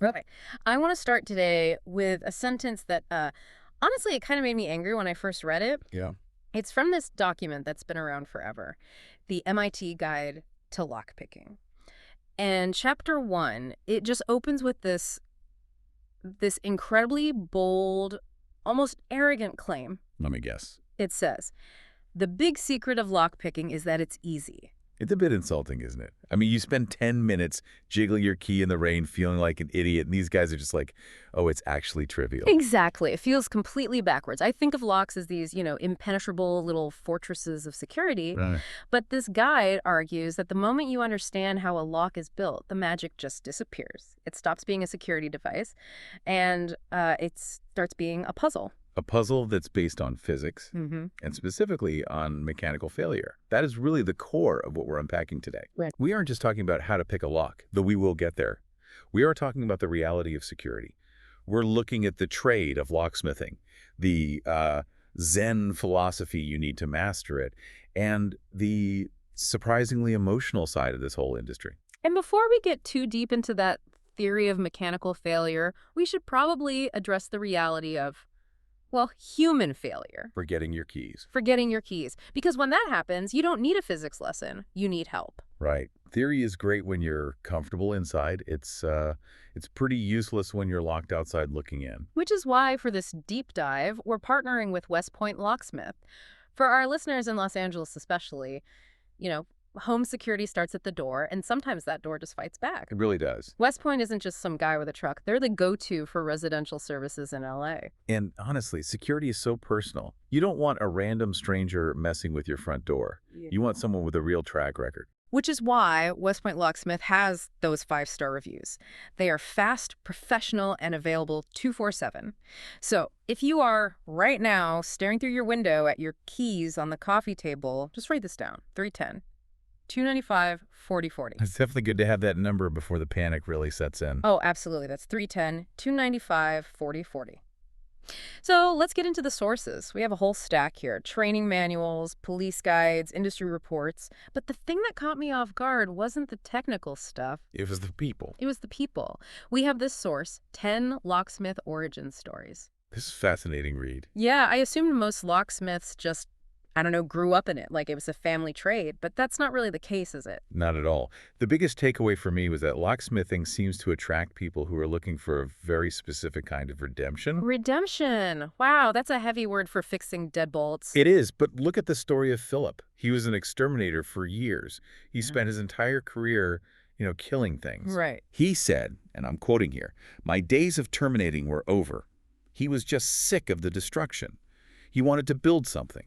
Okay. I want to start today with a sentence that, honestly, it kind of made me angry when I first read it. Yeah. It's from this document that's been around forever, the MIT Guide to Lockpicking. And chapter 1, it just opens with this incredibly bold, almost arrogant claim. Let me guess. It says, "The big secret of lockpicking is that it's easy." It's a bit insulting, isn't it? I mean, you spend 10 minutes jiggling your key in the rain feeling like an idiot, and these guys are just like, oh, it's actually trivial. Exactly. It feels completely backwards. I think of locks as these, impenetrable little fortresses of security. Right. But this guide argues that the moment you understand how a lock is built, the magic just disappears. It stops being a security device, and it starts being a puzzle. A puzzle that's based on physics, Mm-hmm. and specifically on mechanical failure. That is really the core of what we're unpacking today. Right. We aren't just talking about how to pick a lock, though we will get there. We are talking about the reality of security. We're looking at the trade of locksmithing, the Zen philosophy you need to master it, and the surprisingly emotional side of this whole industry. And before we get too deep into that theory of mechanical failure, we should probably address the reality of, well, human failure. Forgetting your keys. Forgetting your keys. Because when that happens, you don't need a physics lesson. You need help. Right. Theory is great when you're comfortable inside. It's pretty useless when you're locked outside looking in. Which is why, for this deep dive, we're partnering with Point Locksmith. For our listeners in Los Angeles especially, home security starts at the door, and sometimes that door just fights back. It really does. West Point isn't just some guy with a truck. They're the go-to for residential services in LA. And honestly, security is so personal. You don't want a random stranger messing with your front door. Yeah. You want someone with a real track record. Which is why West Point Locksmith has those 5-star reviews. They are fast, professional, and available 24/7. So if you are right now staring through your window at your keys on the coffee table, just write this down: 310-295-4040. It's definitely good to have that number before the panic really sets in. Oh, absolutely. That's 310-295-4040. So let's get into the sources. We have a whole stack here: training manuals, police guides, industry reports. But the thing that caught me off guard wasn't the technical stuff. It was the people. It was the people. We have this source, 10 locksmith origin stories. This is a fascinating read. Yeah, I assumed most locksmiths just, grew up in it, like it was a family trade. But that's not really the case, is it? Not at all. The biggest takeaway for me was that locksmithing seems to attract people who are looking for a very specific kind of redemption. Redemption. Wow, that's a heavy word for fixing deadbolts. It is, but look at the story of Philip. He was an exterminator for years. He spent his entire career, killing things. Right. He said, and I'm quoting here, "My days of terminating were over." He was just sick of the destruction. He wanted to build something,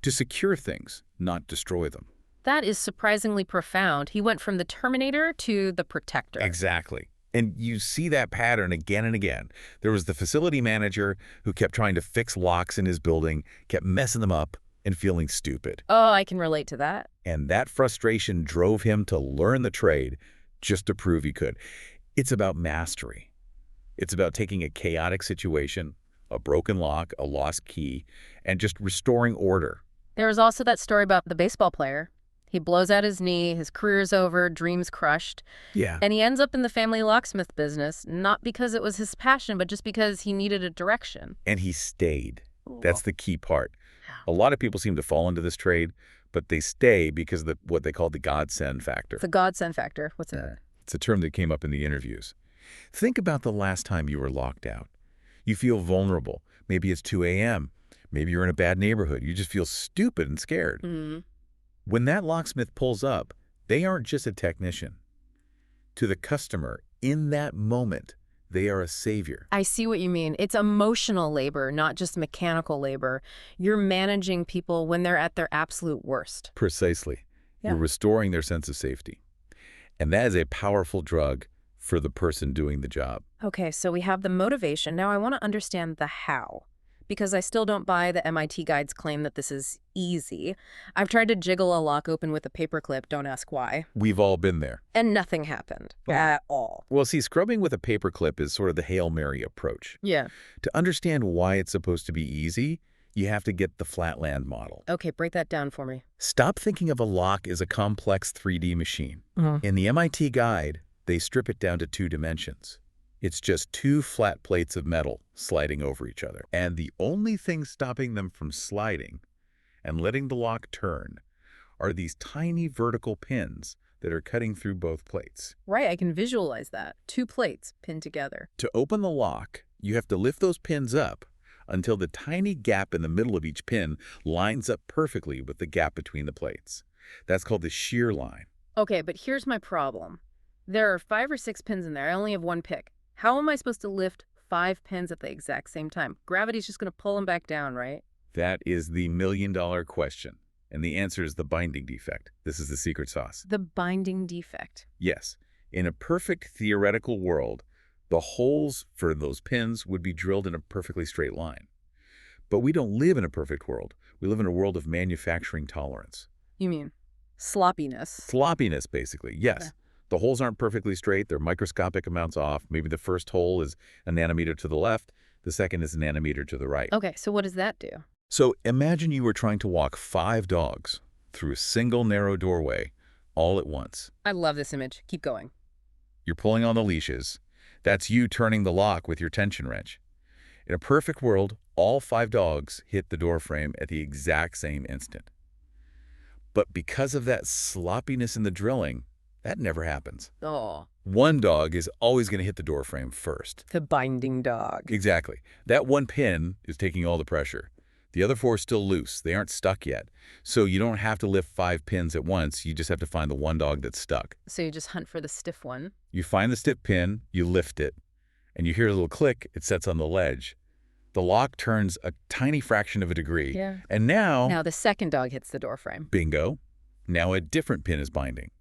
to secure things, not destroy them. That is surprisingly profound. He went from the Terminator to the Protector. Exactly. And you see that pattern again and again. There was the facility manager who kept trying to fix locks in his building, kept messing them up and feeling stupid. Oh, I can relate to that. And that frustration drove him to learn the trade just to prove he could. It's about mastery. It's about taking a chaotic situation, a broken lock, a lost key, and just restoring order. There was also that story about the baseball player. He blows out his knee, his career's over, dreams crushed, Yeah. and he ends up in the family locksmith business, not because it was his passion, but just because he needed a direction. And he stayed. That's the key part. A lot of people seem to fall into this trade, but they stay because of what they call the godsend factor. The godsend factor. What's that? It's a term that came up in the interviews. Think about the last time you were locked out. You feel vulnerable. Maybe it's 2 a.m. Maybe you're in a bad neighborhood. You just feel stupid and scared. Mm. When that locksmith pulls up, they aren't just a technician. To the customer, in that moment, they are a savior. I see what you mean. It's emotional labor, not just mechanical labor. You're managing people when they're at their absolute worst. Precisely. Yeah. You're restoring their sense of safety. And that is a powerful drug for the person doing the job. Okay, so we have the motivation. Now I want to understand the how, because I still don't buy the MIT Guide's claim that this is easy. I've tried to jiggle a lock open with a paperclip, don't ask why. We've all been there. And nothing happened at all. Well, see, scrubbing with a paperclip is sort of the Hail Mary approach. Yeah. To understand why it's supposed to be easy, you have to get the flatland model. Okay, break that down for me. Stop thinking of a lock as a complex 3D machine. Mm-hmm. In the MIT Guide, they strip it down to 2 dimensions: It's just two flat plates of metal sliding over each other. And the only thing stopping them from sliding and letting the lock turn are these tiny vertical pins that are cutting through both plates. Right, I can visualize that. Two plates pinned together. To open the lock, you have to lift those pins up until the tiny gap in the middle of each pin lines up perfectly with the gap between the plates. That's called the shear line. Okay, but here's my problem. There are 5 or 6 pins in there. I only have one pick. How am I supposed to lift 5 pins at the exact same time? Gravity's just going to pull them back down, right? That is the million-dollar question. And the answer is the binding defect. This is the secret sauce. The binding defect. Yes. In a perfect theoretical world, the holes for those pins would be drilled in a perfectly straight line. But we don't live in a perfect world. We live in a world of manufacturing tolerance. You mean sloppiness? Sloppiness, basically, yes. Okay. The holes aren't perfectly straight. They're microscopic amounts off. Maybe the first hole is a nanometer to the left. The second is a nanometer to the right. Okay, so what does that do? So imagine you were trying to walk 5 dogs through a single narrow doorway all at once. I love this image. Keep going. You're pulling on the leashes. That's you turning the lock with your tension wrench. In a perfect world, all 5 dogs hit the door frame at the exact same instant. But because of that sloppiness in the drilling, that never happens. Oh. One dog is always going to hit the door frame first. The binding dog. Exactly. That one pin is taking all the pressure. The other 4 are still loose. They aren't stuck yet. So you don't have to lift 5 pins at once. You just have to find the one dog that's stuck. So you just hunt for the stiff one? You find the stiff pin, you lift it, and you hear a little click. It sets on the ledge. The lock turns a tiny fraction of a degree. Yeah. And now the second dog hits the door frame. Bingo. Now a different pin is binding.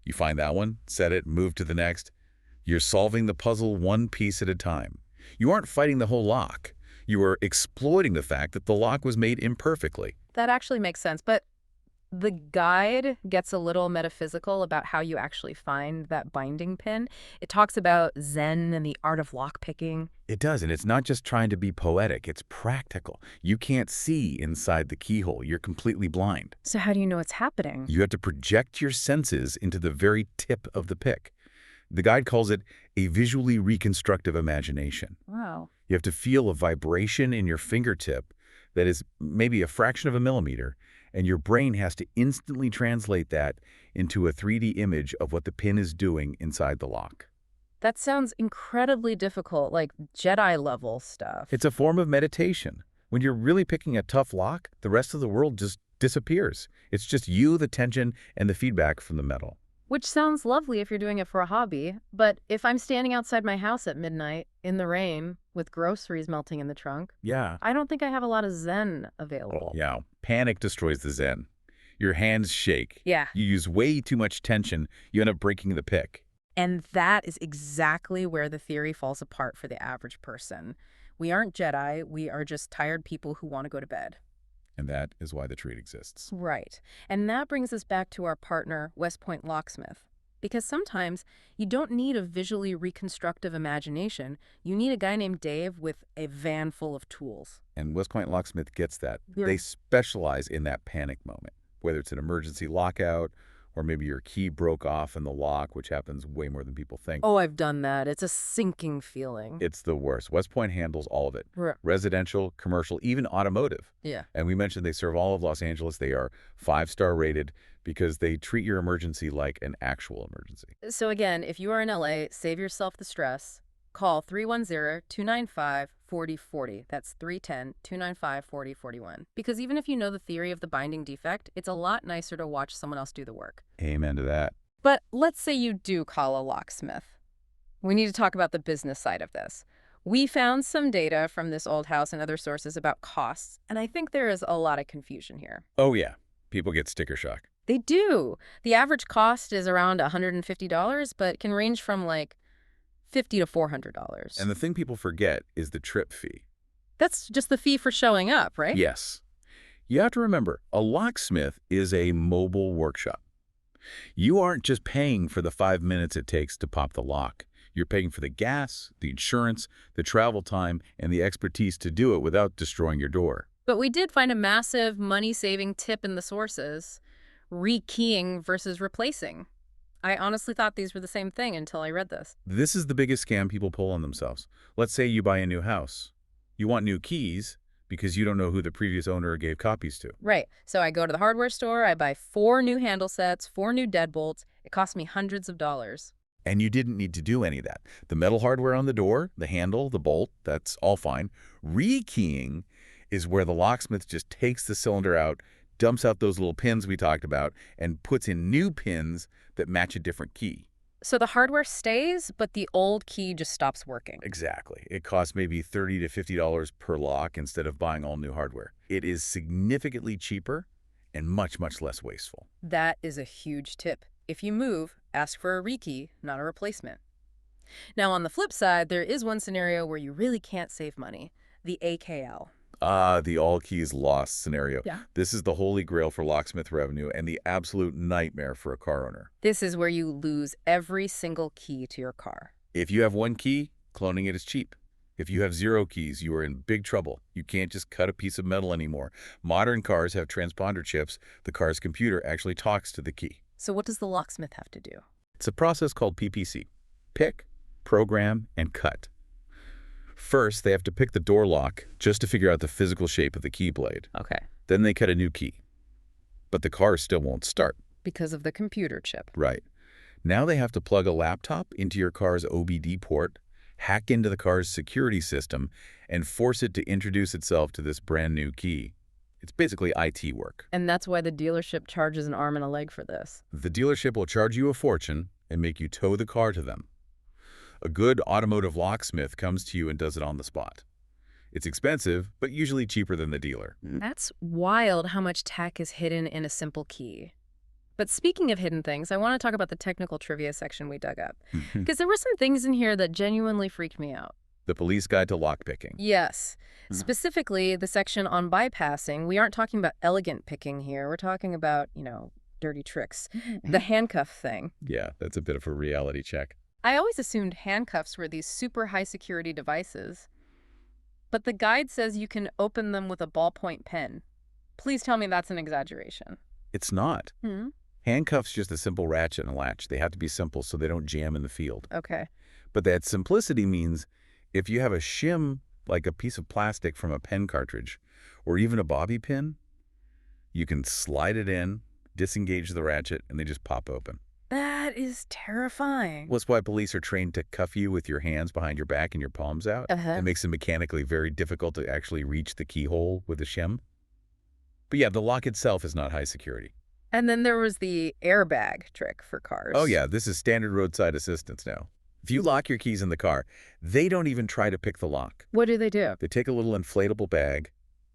You find that one, set it, move to the next. You're solving the puzzle one piece at a time. You aren't fighting the whole lock. You are exploiting the fact that the lock was made imperfectly. That actually makes sense, but the guide gets a little metaphysical about how you actually find that binding pin. It talks about Zen and the art of lockpicking. It does, and it's not just trying to be poetic. It's practical. You can't see inside the keyhole. You're completely blind. So how do you know what's happening? You have to project your senses into the very tip of the pick. The guide calls it a visually reconstructive imagination. Wow. You have to feel a vibration in your fingertip that is maybe a fraction of a millimeter, and your brain has to instantly translate that into a 3D image of what the pin is doing inside the lock. That sounds incredibly difficult, like Jedi-level stuff. It's a form of meditation. When you're really picking a tough lock, the rest of the world just disappears. It's just you, the tension, and the feedback from the metal. Which sounds lovely if you're doing it for a hobby, but if I'm standing outside my house at midnight in the rain with groceries melting in the trunk, Yeah. I don't think I have a lot of Zen available. Yeah. Panic destroys the Zen. Your hands shake. Yeah. You use way too much tension. You end up breaking the pick. And that is exactly where the theory falls apart for the average person. We aren't Jedi, we are just tired people who want to go to bed. And that is why the treat exists. Right. And that brings us back to our partner, Point Locksmith. Because sometimes you don't need a visually reconstructive imagination. You need a guy named Dave with a van full of tools. And Point Locksmith gets that. Yeah. They specialize in that panic moment, whether it's an emergency lockout or maybe your key broke off in the lock, which happens way more than people think. Oh, I've done that. It's a sinking feeling. It's the worst. West Point handles all of it. Residential, commercial, even automotive. Yeah. And we mentioned they serve all of Los Angeles. They are 5-star rated because they treat your emergency like an actual emergency. So again, if you are in LA, save yourself the stress. Call 310-295-4040. That's 310-295-4041. Because even if you know the theory of the binding defect, it's a lot nicer to watch someone else do the work. Amen to that. But let's say you do call a locksmith. We need to talk about the business side of this. We found some data from this old house and other sources about costs, and I think there is a lot of confusion here. Oh, yeah. People get sticker shock. They do. The average cost is around $150, but can range from like $50 to $400. And the thing people forget is the trip fee. That's just the fee for showing up, right? Yes. You have to remember, a locksmith is a mobile workshop. You aren't just paying for the 5 minutes it takes to pop the lock. You're paying for the gas, the insurance, the travel time, and the expertise to do it without destroying your door. But we did find a massive money-saving tip in the sources: rekeying versus replacing. I honestly thought these were the same thing until I read this. This is the biggest scam people pull on themselves. Let's say you buy a new house. You want new keys because you don't know who the previous owner gave copies to. Right. So I go to the hardware store, I buy 4 new handle sets, 4 new deadbolts. It cost me hundreds of dollars. And you didn't need to do any of that. The metal hardware on the door, the handle, the bolt, that's all fine. Rekeying is where the locksmith just takes the cylinder out, dumps out those little pins we talked about, and puts in new pins that match a different key. So the hardware stays, but the old key just stops working. Exactly. It costs maybe $30 to $50 per lock instead of buying all new hardware. It is significantly cheaper and much, much less wasteful. That is a huge tip. If you move, ask for a rekey, not a replacement. Now, on the flip side, there is one scenario where you really can't save money, the AKL. The all keys lost scenario. Yeah. This is the holy grail for locksmith revenue and the absolute nightmare for a car owner. This is where you lose every single key to your car. If you have one key, cloning it is cheap. If you have 0 keys, you are in big trouble. You can't just cut a piece of metal anymore. Modern cars have transponder chips. The car's computer actually talks to the key. So what does the locksmith have to do? It's a process called PPC. Pick, program, and cut. First, they have to pick the door lock just to figure out the physical shape of the key blade. Okay. Then they cut a new key. But the car still won't start. Because of the computer chip. Right. Now they have to plug a laptop into your car's OBD port, hack into the car's security system, and force it to introduce itself to this brand new key. It's basically IT work. And that's why the dealership charges an arm and a leg for this. The dealership will charge you a fortune and make you tow the car to them. A good automotive locksmith comes to you and does it on the spot. It's expensive, but usually cheaper than the dealer. That's wild how much tech is hidden in a simple key. But speaking of hidden things, I want to talk about the technical trivia section we dug up. Because there were some things in here that genuinely freaked me out. The police guide to lockpicking. Yes. Specifically, the section on bypassing. We aren't talking about elegant picking here. We're talking about, dirty tricks. The handcuff thing. Yeah, that's a bit of a reality check. I always assumed handcuffs were these super high security devices. But the guide says you can open them with a ballpoint pen. Please tell me that's an exaggeration. It's not. Handcuffs just a simple ratchet and a latch. They have to be simple so they don't jam in the field. Okay. But that simplicity means if you have a shim, like a piece of plastic from a pen cartridge, or even a bobby pin, you can slide it in, disengage the ratchet, and they just pop open. That is terrifying. Well, that's why police are trained to cuff you with your hands behind your back and your palms out. It makes it mechanically very difficult to actually reach the keyhole with a shim. But yeah, the lock itself is not high security. And then there was the airbag trick for cars. Oh yeah, this is standard roadside assistance now. If you lock your keys in the car, they don't even try to pick the lock. What do? They take a little inflatable bag,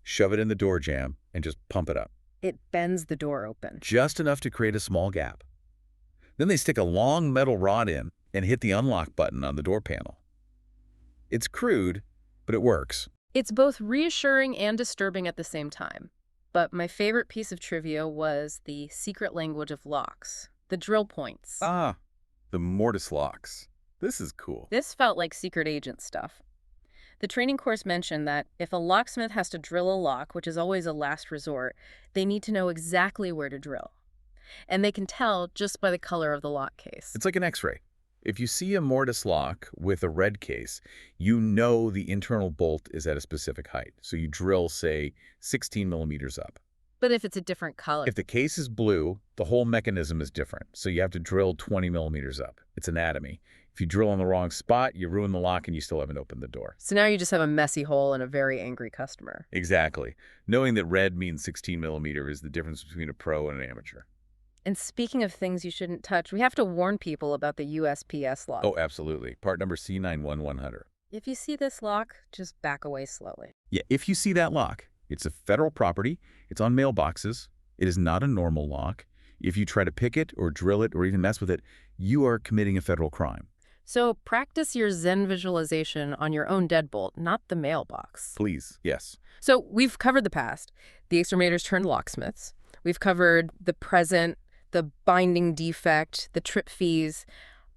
shove it in the door jamb, and just pump it up. It bends the door open. Just enough to create a small gap. Then they stick a long metal rod in and hit the unlock button on the door panel. It's crude, but it works. It's both reassuring and disturbing at the same time. But my favorite piece of trivia was the secret language of locks, the drill points. Ah, the mortise locks. This is cool. This felt like secret agent stuff. The training course mentioned that if a locksmith has to drill a lock, which is always a last resort, they need to know exactly where to drill. And they can tell just by the color of the lock case. It's like an X-ray. If you see a mortise lock with a red case, you know the internal bolt is at a specific height. So you drill, say, 16 millimeters up. But if it's a different color? If the case is blue, the whole mechanism is different. So you have to drill 20 millimeters up. It's anatomy. If you drill in the wrong spot, you ruin the lock and you still haven't opened the door. So now you just have a messy hole and a very angry customer. Exactly. Knowing that red means 16 millimeter is the difference between a pro and an amateur. And speaking of things you shouldn't touch, we have to warn people about the USPS lock. Oh, absolutely. Part number C91100. If you see this lock, just back away slowly. Yeah, if you see that lock, it's a federal property. It's on mailboxes. It is not a normal lock. If you try to pick it or drill it or even mess with it, you are committing a federal crime. So practice your Zen visualization on your own deadbolt, not the mailbox. Please, yes. So we've covered the past. The exterminators turned locksmiths. We've covered the present, the binding defect, the trip fees.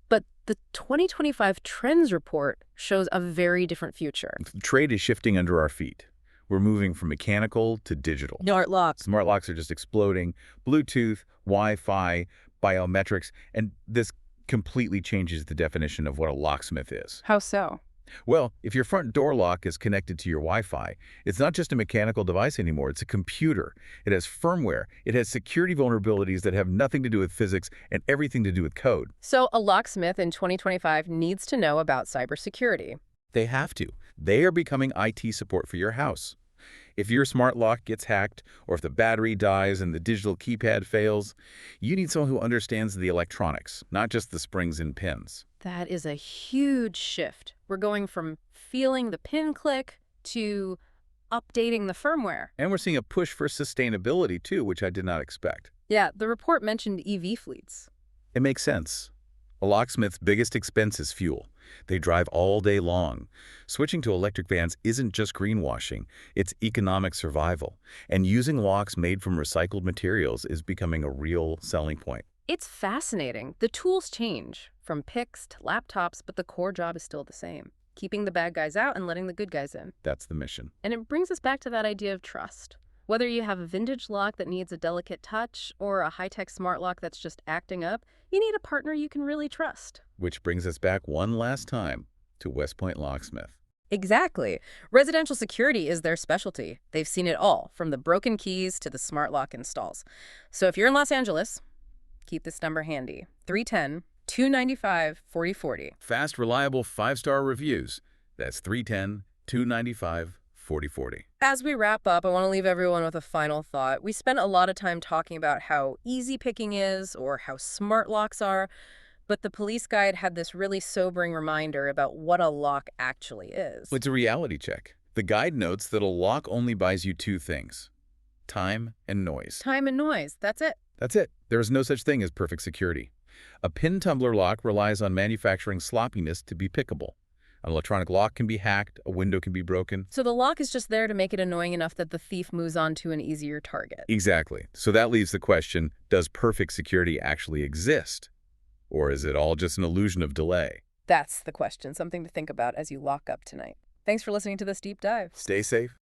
But the 2025 Trends Report shows a very different future. The trade is shifting under our feet. We're moving from mechanical to digital. Smart locks. Smart locks are just exploding. Bluetooth, Wi-Fi, biometrics, and this completely changes the definition of what a locksmith is. How so? Well, if your front door lock is connected to your Wi-Fi, it's not just a mechanical device anymore, it's a computer. It has firmware, it has security vulnerabilities that have nothing to do with physics and everything to do with code. So a locksmith in 2025 needs to know about cybersecurity. They have to. They are becoming IT support for your house. If your smart lock gets hacked, or if the battery dies and the digital keypad fails, you need someone who understands the electronics, not just the springs and pins. That is a huge shift. We're going from feeling the pin click to updating the firmware. And we're seeing a push for sustainability, too, which I did not expect. Yeah, the report mentioned EV fleets. It makes sense. A locksmith's biggest expense is fuel. They drive all day long. Switching to electric vans isn't just greenwashing, it's economic survival. And using locks made from recycled materials is becoming a real selling point. It's fascinating. The tools change, from picks to laptops, but the core job is still the same. Keeping the bad guys out and letting the good guys in. That's the mission. And it brings us back to that idea of trust. Whether you have a vintage lock that needs a delicate touch or a high-tech smart lock that's just acting up, you need a partner you can really trust. Which brings us back one last time to Point Locksmith. Exactly. Residential security is their specialty. They've seen it all, from the broken keys to the smart lock installs. So if you're in Los Angeles, keep this number handy. 310-295-4040. Fast, reliable, 5-star reviews. That's 310-295-4040. As we wrap up, I want to leave everyone with a final thought. We spent a lot of time talking about how easy picking is or how smart locks are, but the police guide had this really sobering reminder about what a lock actually is. It's a reality check. The guide notes that a lock only buys you 2 things: time and noise. Time and noise, that's it. That's it. There is no such thing as perfect security. A pin tumbler lock relies on manufacturing sloppiness to be pickable. An electronic lock can be hacked, a window can be broken. So the lock is just there to make it annoying enough that the thief moves on to an easier target. Exactly. So that leaves the question, does perfect security actually exist? Or is it all just an illusion of delay? That's the question, something to think about as you lock up tonight. Thanks for listening to this deep dive. Stay safe.